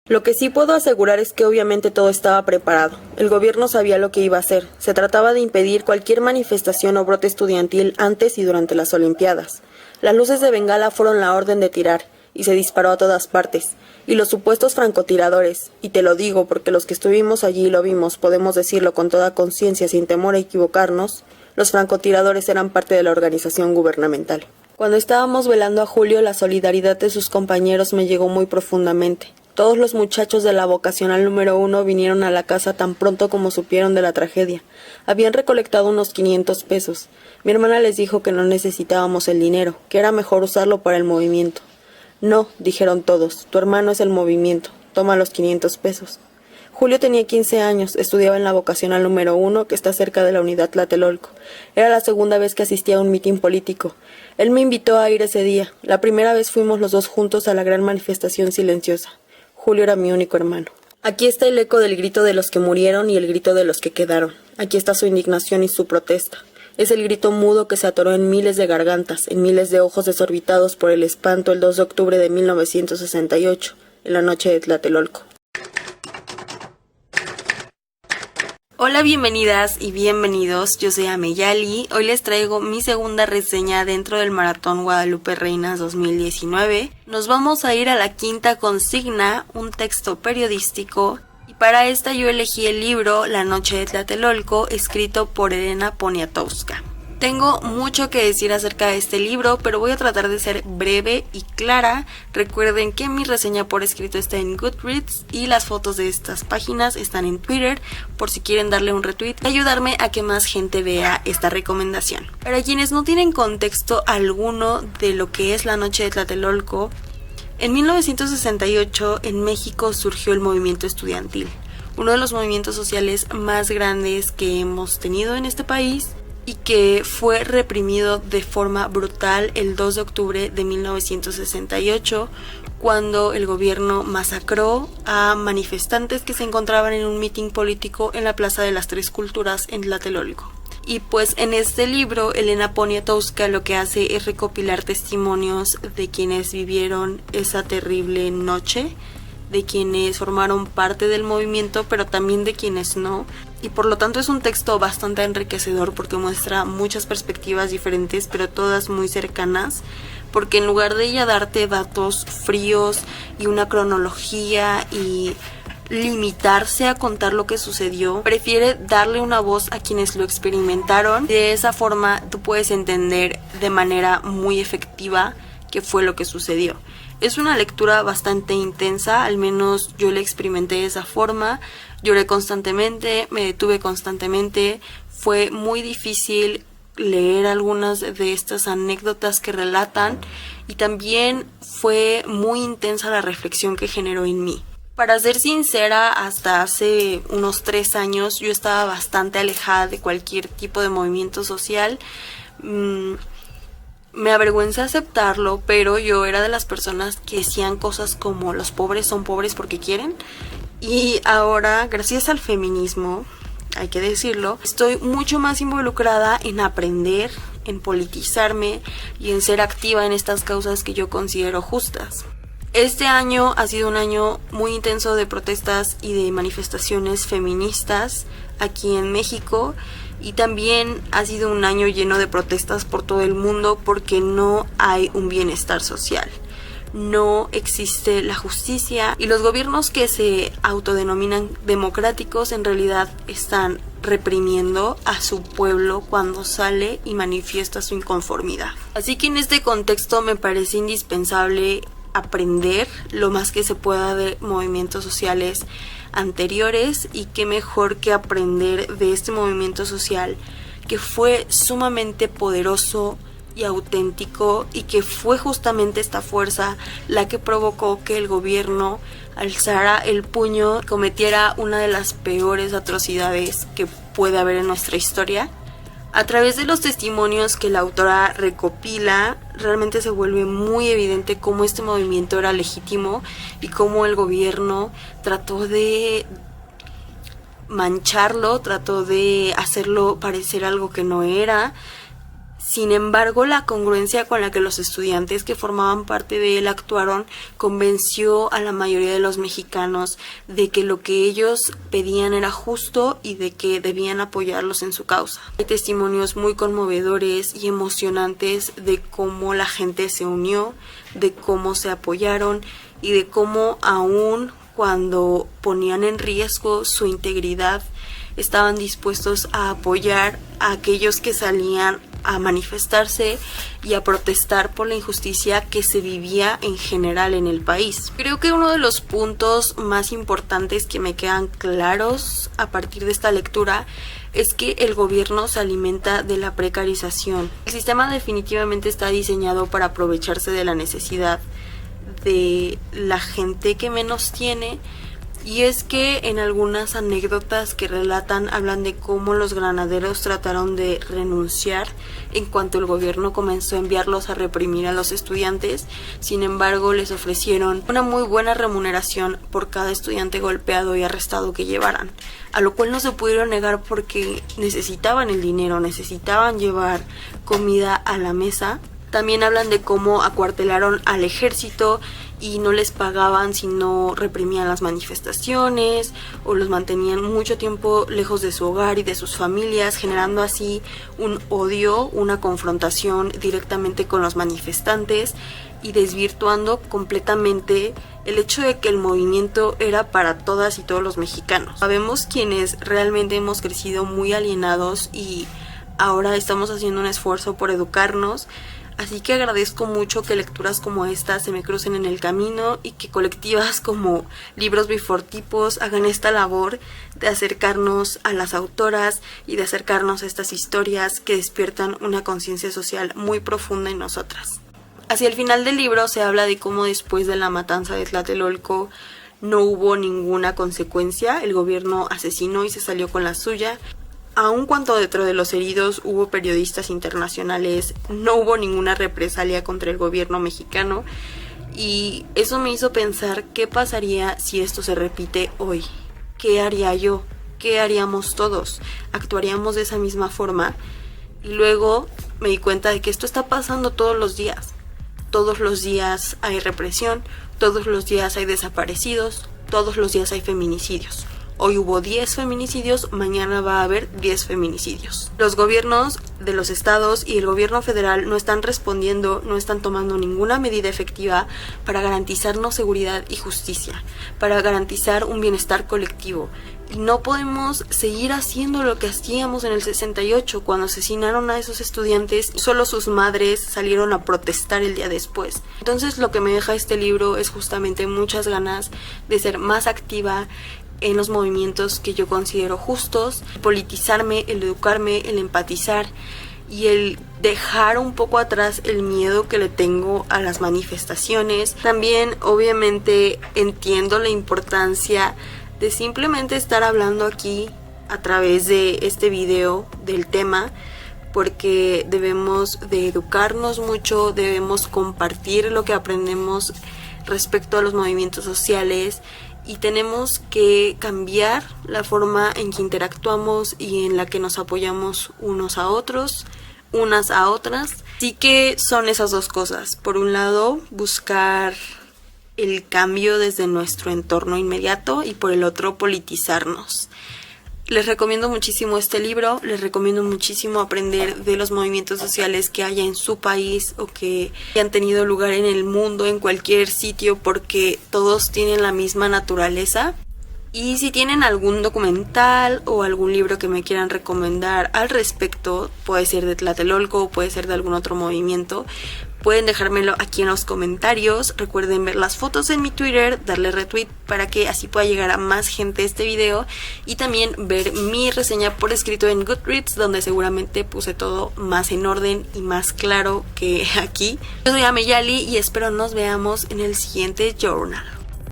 Lo que sí puedo asegurar es que obviamente todo estaba preparado. El gobierno sabía lo que iba a hacer. Se trataba de impedir cualquier manifestación o brote estudiantil antes y durante las Olimpiadas. Las luces de Bengala fueron la orden de tirar, y se disparó a todas partes. Y los supuestos francotiradores, y te lo digo porque los que estuvimos allí y lo vimos, podemos decirlo con toda conciencia sin temor a equivocarnos, los francotiradores eran parte de la organización gubernamental. Cuando estábamos velando a Julio, la solidaridad de sus compañeros me llegó muy profundamente. Todos los muchachos de la vocacional número 1 vinieron a la casa tan pronto como supieron de la tragedia. Habían recolectado unos 500 pesos. Mi hermana les dijo que no necesitábamos el dinero, que era mejor usarlo para el movimiento. No, dijeron todos, tu hermano es el movimiento, toma los 500 pesos. Julio tenía 15 años, estudiaba en la vocacional número 1, que está cerca de la unidad Tlatelolco. Era la segunda vez que asistía a un mitin político. Él me invitó a ir ese día. La primera vez fuimos los dos juntos a la gran manifestación silenciosa. Julio era mi único hermano. Aquí está el eco del grito de los que murieron y el grito de los que quedaron. Aquí está su indignación y su protesta. Es el grito mudo que se atoró en miles de gargantas, en miles de ojos desorbitados por el espanto el 2 de octubre de 1968, en la noche de Tlatelolco. Hola, bienvenidas y bienvenidos, yo soy Ameyali. Hoy les traigo mi segunda reseña dentro del Maratón Guadalupe Reinas 2019. Nos vamos a ir a la quinta consigna, un texto periodístico, y para esta yo elegí el libro La noche de Tlatelolco, escrito por Elena Poniatowska. Tengo mucho que decir acerca de este libro, pero voy a tratar de ser breve y clara. Recuerden que mi reseña por escrito está en Goodreads y las fotos de estas páginas están en Twitter, por si quieren darle un retweet y ayudarme a que más gente vea esta recomendación. Para quienes no tienen contexto alguno de lo que es la noche de Tlatelolco, en 1968 en México surgió el movimiento estudiantil, uno de los movimientos sociales más grandes que hemos tenido en este país, y que fue reprimido de forma brutal el 2 de octubre de 1968, cuando el gobierno masacró a manifestantes que se encontraban en un mitin político en la Plaza de las Tres Culturas en Tlatelolco. Y pues en este libro Elena Poniatowska lo que hace es recopilar testimonios de quienes vivieron esa terrible noche, de quienes formaron parte del movimiento, pero también de quienes no. Y por lo tanto es un texto bastante enriquecedor porque muestra muchas perspectivas diferentes, pero todas muy cercanas, porque en lugar de ella darte datos fríos y una cronología y limitarse a contar lo que sucedió, prefiere darle una voz a quienes lo experimentaron. De esa forma tú puedes entender de manera muy efectiva qué fue lo que sucedió. Es una lectura bastante intensa, al menos yo la experimenté de esa forma. Lloré constantemente, me detuve constantemente, fue muy difícil leer algunas de estas anécdotas que relatan y también fue muy intensa la reflexión que generó en mí. Para ser sincera, hasta hace unos 3 años yo estaba bastante alejada de cualquier tipo de movimiento social. Me avergüenza aceptarlo, pero yo era de las personas que decían cosas como los pobres son pobres porque quieren. Y ahora, gracias al feminismo, hay que decirlo, estoy mucho más involucrada en aprender, en politizarme y en ser activa en estas causas que yo considero justas. Este año ha sido un año muy intenso de protestas y de manifestaciones feministas aquí en México, y también ha sido un año lleno de protestas por todo el mundo porque no hay un bienestar social. No existe la justicia y los gobiernos que se autodenominan democráticos en realidad están reprimiendo a su pueblo cuando sale y manifiesta su inconformidad. Así que en este contexto me parece indispensable aprender lo más que se pueda de movimientos sociales anteriores, y qué mejor que aprender de este movimiento social que fue sumamente poderoso y auténtico, y que fue justamente esta fuerza la que provocó que el gobierno alzara el puño y cometiera una de las peores atrocidades que puede haber en nuestra historia. A través de los testimonios que la autora recopila, realmente se vuelve muy evidente cómo este movimiento era legítimo y cómo el gobierno trató de mancharlo, trató de hacerlo parecer algo que no era. Sin embargo, la congruencia con la que los estudiantes que formaban parte de él actuaron convenció a la mayoría de los mexicanos de que lo que ellos pedían era justo y de que debían apoyarlos en su causa. Hay testimonios muy conmovedores y emocionantes de cómo la gente se unió, de cómo se apoyaron y de cómo aún cuando ponían en riesgo su integridad, estaban dispuestos a apoyar a aquellos que salían a manifestarse y a protestar por la injusticia que se vivía en general en el país. Creo que uno de los puntos más importantes que me quedan claros a partir de esta lectura es que el gobierno se alimenta de la precarización. El sistema definitivamente está diseñado para aprovecharse de la necesidad de la gente que menos tiene. Y es que en algunas anécdotas que relatan hablan de cómo los granaderos trataron de renunciar en cuanto el gobierno comenzó a enviarlos a reprimir a los estudiantes. Sin embargo, les ofrecieron una muy buena remuneración por cada estudiante golpeado y arrestado que llevaran, a lo cual no se pudieron negar porque necesitaban el dinero, necesitaban llevar comida a la mesa. También hablan de cómo acuartelaron al ejército y no les pagaban si no reprimían las manifestaciones o los mantenían mucho tiempo lejos de su hogar y de sus familias, generando así un odio, una confrontación directamente con los manifestantes y desvirtuando completamente el hecho de que el movimiento era para todas y todos los mexicanos. Sabemos quienes realmente hemos crecido muy alienados y ahora estamos haciendo un esfuerzo por educarnos. Así que agradezco mucho que lecturas como esta se me crucen en el camino y que colectivas como Libros Bifortipos hagan esta labor de acercarnos a las autoras y de acercarnos a estas historias que despiertan una conciencia social muy profunda en nosotras. Hacia el final del libro se habla de cómo después de la matanza de Tlatelolco no hubo ninguna consecuencia, el gobierno asesinó y se salió con la suya. Aun cuando dentro de los heridos hubo periodistas internacionales, no hubo ninguna represalia contra el gobierno mexicano y eso me hizo pensar qué pasaría si esto se repite hoy. ¿Qué haría yo? ¿Qué haríamos todos? ¿Actuaríamos de esa misma forma? Y luego me di cuenta de que esto está pasando todos los días. Todos los días hay represión, todos los días hay desaparecidos, todos los días hay feminicidios. Hoy hubo 10 feminicidios, mañana va a haber 10 feminicidios. Los gobiernos de los estados y el gobierno federal no están respondiendo, no están tomando ninguna medida efectiva para garantizarnos seguridad y justicia, para garantizar un bienestar colectivo. Y no podemos seguir haciendo lo que hacíamos en el 68 cuando asesinaron a esos estudiantes y solo sus madres salieron a protestar el día después. Entonces lo que me deja este libro es justamente muchas ganas de ser más activa en los movimientos que yo considero justos, politizarme, el educarme, el empatizar y el dejar un poco atrás el miedo que le tengo a las manifestaciones. También obviamente entiendo la importancia de simplemente estar hablando aquí a través de este video del tema, porque debemos de educarnos mucho, debemos compartir lo que aprendemos respecto a los movimientos sociales y tenemos que cambiar la forma en que interactuamos y en la que nos apoyamos unos a otros, unas a otras. Así que son esas dos cosas. Por un lado, buscar el cambio desde nuestro entorno inmediato y por el otro, politizarnos. Les recomiendo muchísimo este libro, les recomiendo muchísimo aprender de los movimientos sociales que haya en su país o que hayan tenido lugar en el mundo, en cualquier sitio, porque todos tienen la misma naturaleza. Y si tienen algún documental o algún libro que me quieran recomendar al respecto, puede ser de Tlatelolco o puede ser de algún otro movimiento, pueden dejármelo aquí en los comentarios. Recuerden ver las fotos en mi Twitter, darle retweet para que así pueda llegar a más gente este video y también ver mi reseña por escrito en Goodreads, donde seguramente puse todo más en orden y más claro que aquí. Yo soy Ameyali y espero nos veamos en el siguiente journal.